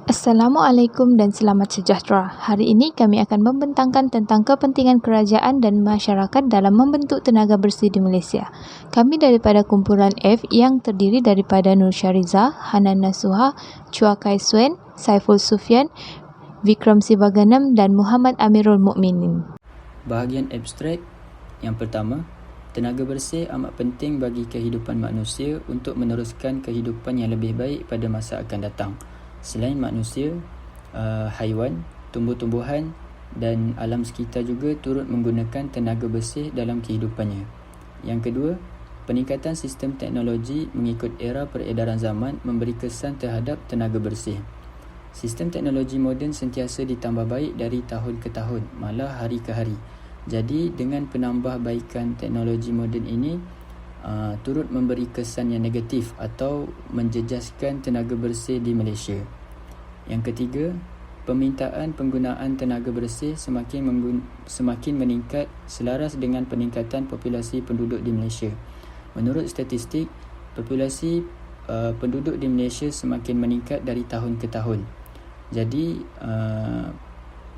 Assalamualaikum dan selamat sejahtera. Hari ini kami akan membentangkan tentang kepentingan kerajaan dan masyarakat dalam membentuk tenaga bersih di Malaysia. Kami daripada kumpulan F yang terdiri daripada Nur Syariza, Hanan Nasuha, Chua Kai Suen, Saiful Sufian, Vikram Sivaganam dan Muhammad Amirul Mukminin. Bahagian abstrak yang pertama, tenaga bersih amat penting bagi kehidupan manusia untuk meneruskan kehidupan yang lebih baik pada masa akan datang. Selain manusia, haiwan, tumbuh-tumbuhan dan alam sekitar juga turut menggunakan tenaga bersih dalam kehidupannya. Yang kedua, peningkatan sistem teknologi mengikut era peredaran zaman memberi kesan terhadap tenaga bersih. Sistem teknologi moden sentiasa ditambah baik dari tahun ke tahun, malah hari ke hari. Jadi dengan penambahbaikan teknologi moden ini turut memberi kesan yang negatif atau menjejaskan tenaga bersih di Malaysia. Yang ketiga, permintaan penggunaan tenaga bersih semakin meningkat selaras dengan peningkatan populasi penduduk di Malaysia. Menurut statistik, populasi penduduk di Malaysia semakin meningkat dari tahun ke tahun. Jadi,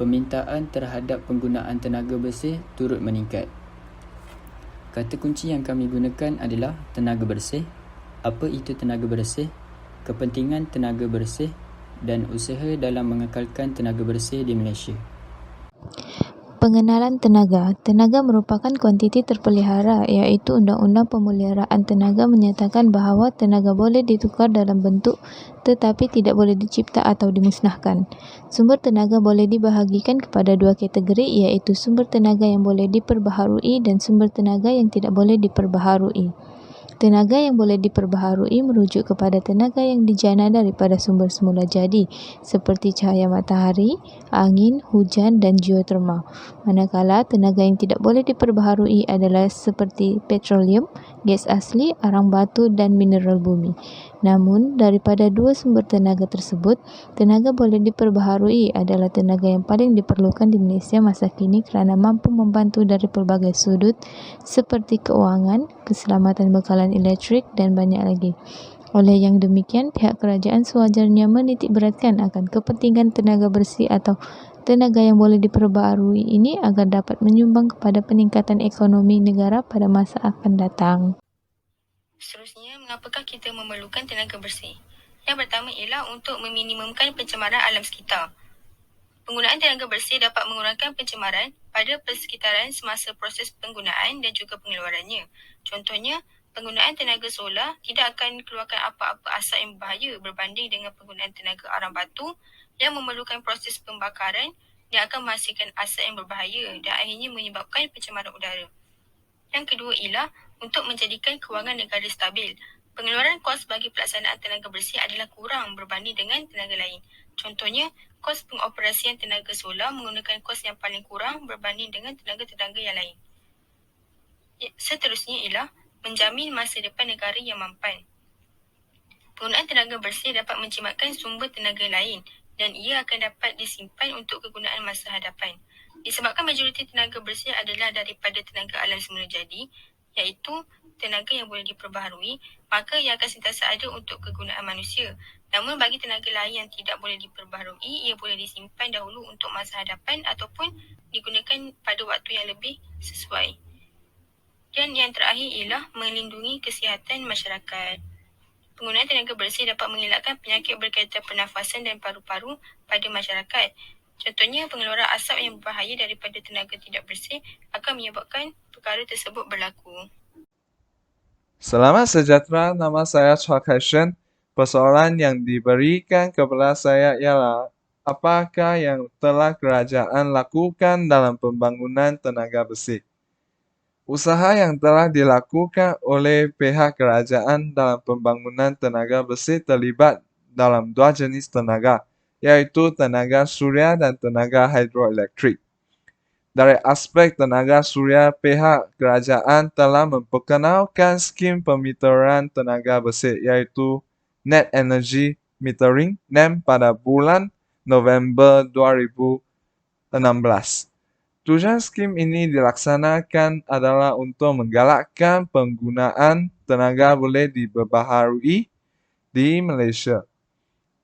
permintaan terhadap penggunaan tenaga bersih turut meningkat. Kata kunci yang kami gunakan adalah tenaga bersih, apa itu tenaga bersih, kepentingan tenaga bersih dan usaha dalam mengekalkan tenaga bersih di Malaysia. Pengenalan tenaga. Tenaga merupakan kuantiti terpelihara, iaitu Undang-Undang Pemeliharaan Tenaga menyatakan bahawa tenaga boleh ditukar dalam bentuk tetapi tidak boleh dicipta atau dimusnahkan. Sumber tenaga boleh dibahagikan kepada dua kategori, iaitu sumber tenaga yang boleh diperbaharui dan sumber tenaga yang tidak boleh diperbaharui. Tenaga yang boleh diperbaharui merujuk kepada tenaga yang dijana daripada sumber semula jadi, seperti cahaya matahari, angin, hujan dan geotermal. Manakala tenaga yang tidak boleh diperbaharui adalah seperti petroleum, gas asli, arang batu dan mineral bumi. Namun, daripada dua sumber tenaga tersebut, tenaga boleh diperbaharui adalah tenaga yang paling diperlukan di Malaysia masa kini kerana mampu membantu dari pelbagai sudut seperti keuangan, keselamatan bekalan elektrik dan banyak lagi. Oleh yang demikian, pihak kerajaan sewajarnya menitikberatkan akan kepentingan tenaga bersih atau tenaga yang boleh diperbaharui ini agar dapat menyumbang kepada peningkatan ekonomi negara pada masa akan datang. Seterusnya, mengapakah kita memerlukan tenaga bersih? Yang pertama ialah untuk meminimumkan pencemaran alam sekitar. Penggunaan tenaga bersih dapat mengurangkan pencemaran pada persekitaran semasa proses penggunaan dan juga pengeluarannya. Contohnya, penggunaan tenaga solar tidak akan keluarkan apa-apa asap yang berbahaya berbanding dengan penggunaan tenaga arang batu yang memerlukan proses pembakaran yang akan menghasilkan asap yang berbahaya dan akhirnya menyebabkan pencemaran udara. Yang kedua ialah untuk menjadikan kewangan negara stabil. Pengeluaran kos bagi pelaksanaan tenaga bersih adalah kurang berbanding dengan tenaga lain. Contohnya, kos pengoperasian tenaga solar menggunakan kos yang paling kurang berbanding dengan tenaga-tenaga yang lain. Seterusnya ialah menjamin masa depan negara yang mampan. Penggunaan tenaga bersih dapat menjimatkan sumber tenaga lain dan ia akan dapat disimpan untuk kegunaan masa hadapan. Disebabkan majoriti tenaga bersih adalah daripada tenaga alam semula jadi, iaitu tenaga yang boleh diperbaharui, maka ia akan sentiasa ada untuk kegunaan manusia. Namun bagi tenaga lain yang tidak boleh diperbaharui, ia boleh disimpan dahulu untuk masa hadapan ataupun digunakan pada waktu yang lebih sesuai. Dan yang terakhir ialah melindungi kesihatan masyarakat. Penggunaan tenaga bersih dapat mengelakkan penyakit berkaitan pernafasan dan paru-paru pada masyarakat. Contohnya, pengeluaran asap yang berbahaya daripada tenaga tidak bersih akan menyebabkan perkara tersebut berlaku. Selamat sejahtera, nama saya Chua Kai Suen. Persoalan yang diberikan kepada saya ialah apakah yang telah kerajaan lakukan dalam pembangunan tenaga bersih? Usaha yang telah dilakukan oleh pihak kerajaan dalam pembangunan tenaga bersih terlibat dalam dua jenis tenaga, iaitu tenaga suria dan tenaga hidroelektrik. Dari aspek tenaga suria, pihak kerajaan telah memperkenalkan skim pemeteran tenaga bersih iaitu Net Energy Metering (NEM) pada bulan November 2016. Tujuan skim ini dilaksanakan adalah untuk menggalakkan penggunaan tenaga boleh diperbaharui di Malaysia.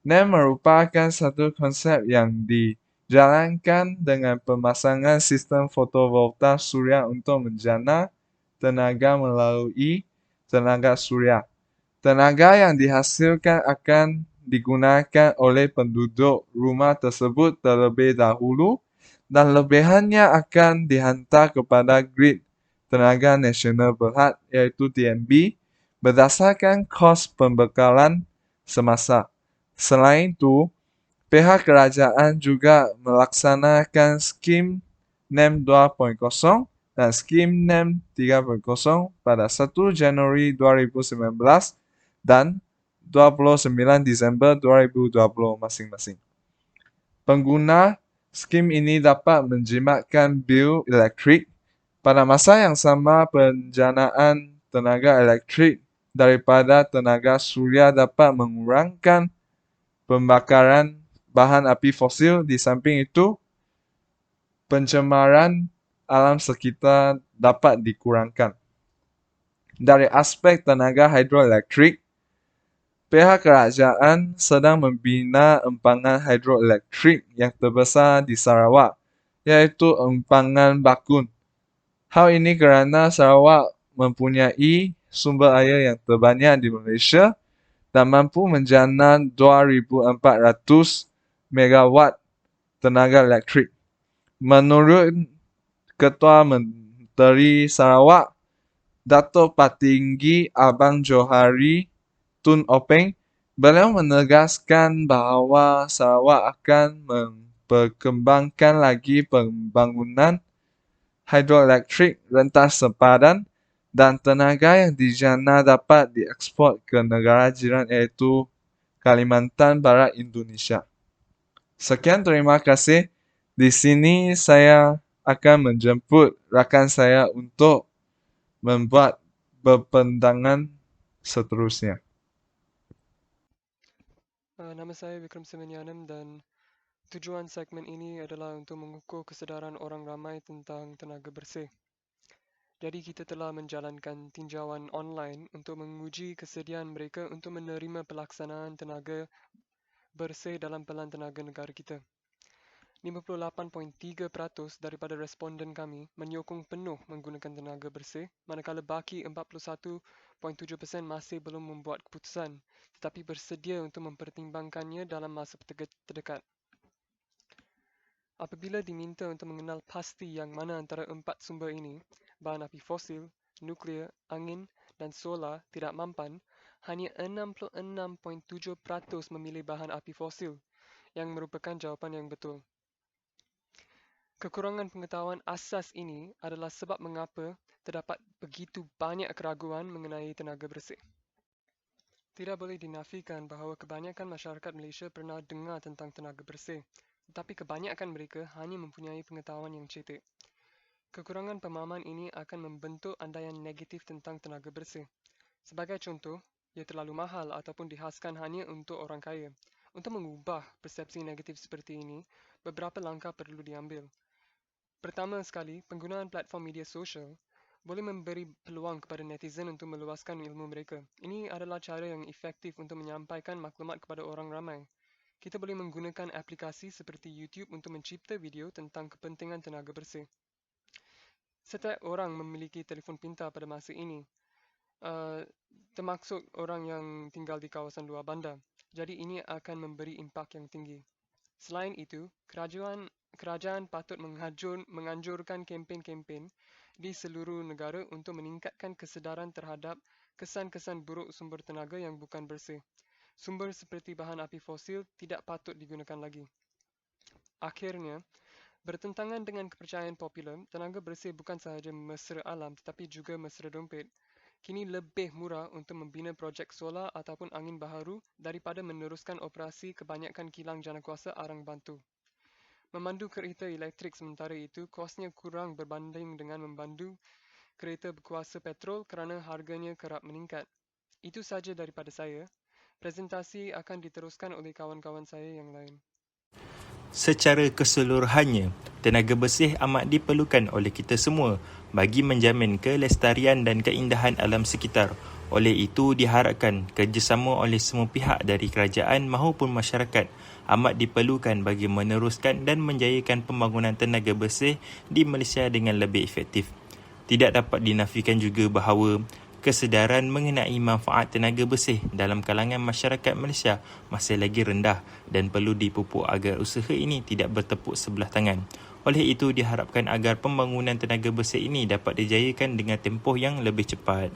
NEM merupakan satu konsep yang dijalankan dengan pemasangan sistem fotovoltaik surya untuk menjana tenaga melalui tenaga surya. Tenaga yang dihasilkan akan digunakan oleh penduduk rumah tersebut terlebih dahulu dan lebihannya akan dihantar kepada grid tenaga nasional berhad iaitu TNB berdasarkan kos pembekalan semasa. Selain itu, pihak kerajaan juga melaksanakan skim NEM 2.0 dan skim NEM 3.0 pada 1 Januari 2019 dan 29 Disember 2020 masing-masing. Pengguna skim ini dapat menjimatkan bil elektrik. Pada masa yang sama, penjanaan tenaga elektrik daripada tenaga surya dapat mengurangkan pembakaran bahan api fosil. Di samping itu, pencemaran alam sekitar dapat dikurangkan. Dari aspek tenaga hidroelektrik, pihak kerajaan sedang membina empangan hidroelektrik yang terbesar di Sarawak, iaitu empangan Bakun. Hal ini kerana Sarawak mempunyai sumber air yang terbanyak di Malaysia dan mampu menjana 2,400 megawatt tenaga elektrik. Menurut Ketua Menteri Sarawak, Dato' Patinggi Abang Johari Tun Openg, beliau menegaskan bahawa Sarawak akan memperkembangkan lagi pembangunan hidroelektrik rentas sepadan dan tenaga yang dijana dapat diekspor ke negara jiran iaitu Kalimantan Barat Indonesia. Sekian, terima kasih. Di sini saya akan menjemput rakan saya untuk membuat berpendangan seterusnya. Nama saya Vikram Semenianam dan tujuan segmen ini adalah untuk mengukur kesedaran orang ramai tentang tenaga bersih. Jadi kita telah menjalankan tinjauan online untuk menguji kesediaan mereka untuk menerima pelaksanaan tenaga bersih dalam pelan tenaga negara kita. 58.3% daripada responden kami menyokong penuh menggunakan tenaga bersih, manakala baki 41.7% masih belum membuat keputusan tetapi bersedia untuk mempertimbangkannya dalam masa terdekat. Apabila diminta untuk mengenal pasti yang mana antara empat sumber ini, bahan api fosil, nuklear, angin dan solar tidak mampan, hanya 66.7% memilih bahan api fosil, yang merupakan jawapan yang betul. Kekurangan pengetahuan asas ini adalah sebab mengapa terdapat begitu banyak keraguan mengenai tenaga bersih. Tidak boleh dinafikan bahawa kebanyakan masyarakat Malaysia pernah dengar tentang tenaga bersih, tetapi kebanyakan mereka hanya mempunyai pengetahuan yang cetek. Kekurangan pemahaman ini akan membentuk andaian negatif tentang tenaga bersih. Sebagai contoh, ia terlalu mahal ataupun dihaskan hanya untuk orang kaya. Untuk mengubah persepsi negatif seperti ini, beberapa langkah perlu diambil. Pertama sekali, penggunaan platform media sosial boleh memberi peluang kepada netizen untuk meluaskan ilmu mereka. Ini adalah cara yang efektif untuk menyampaikan maklumat kepada orang ramai. Kita boleh menggunakan aplikasi seperti YouTube untuk mencipta video tentang kepentingan tenaga bersih. Setiap orang memiliki telefon pintar pada masa ini, termasuk orang yang tinggal di kawasan luar bandar. Jadi ini akan memberi impak yang tinggi. Selain itu, kerajaan patut menganjurkan kempen-kempen di seluruh negara untuk meningkatkan kesedaran terhadap kesan-kesan buruk sumber tenaga yang bukan bersih. Sumber seperti bahan api fosil tidak patut digunakan lagi. Akhirnya, bertentangan dengan kepercayaan popular, tenaga bersih bukan sahaja mesra alam tetapi juga mesra dompet. Kini lebih murah untuk membina projek solar ataupun angin baharu daripada meneruskan operasi kebanyakan kilang janakuasa arang bantu. Memandu kereta elektrik sementara itu kosnya kurang berbanding dengan memandu kereta berkuasa petrol kerana harganya kerap meningkat. Itu saja daripada saya. Presentasi akan diteruskan oleh kawan-kawan saya yang lain. Secara keseluruhannya, tenaga bersih amat diperlukan oleh kita semua bagi menjamin kelestarian dan keindahan alam sekitar. Oleh itu, diharapkan kerjasama oleh semua pihak dari kerajaan maupun masyarakat amat diperlukan bagi meneruskan dan menjayakan pembangunan tenaga bersih di Malaysia dengan lebih efektif. Tidak dapat dinafikan juga bahawa kesedaran mengenai manfaat tenaga bersih dalam kalangan masyarakat Malaysia masih lagi rendah dan perlu dipupuk agar usaha ini tidak bertepuk sebelah tangan. Oleh itu, diharapkan agar pembangunan tenaga bersih ini dapat dijayakan dengan tempoh yang lebih cepat.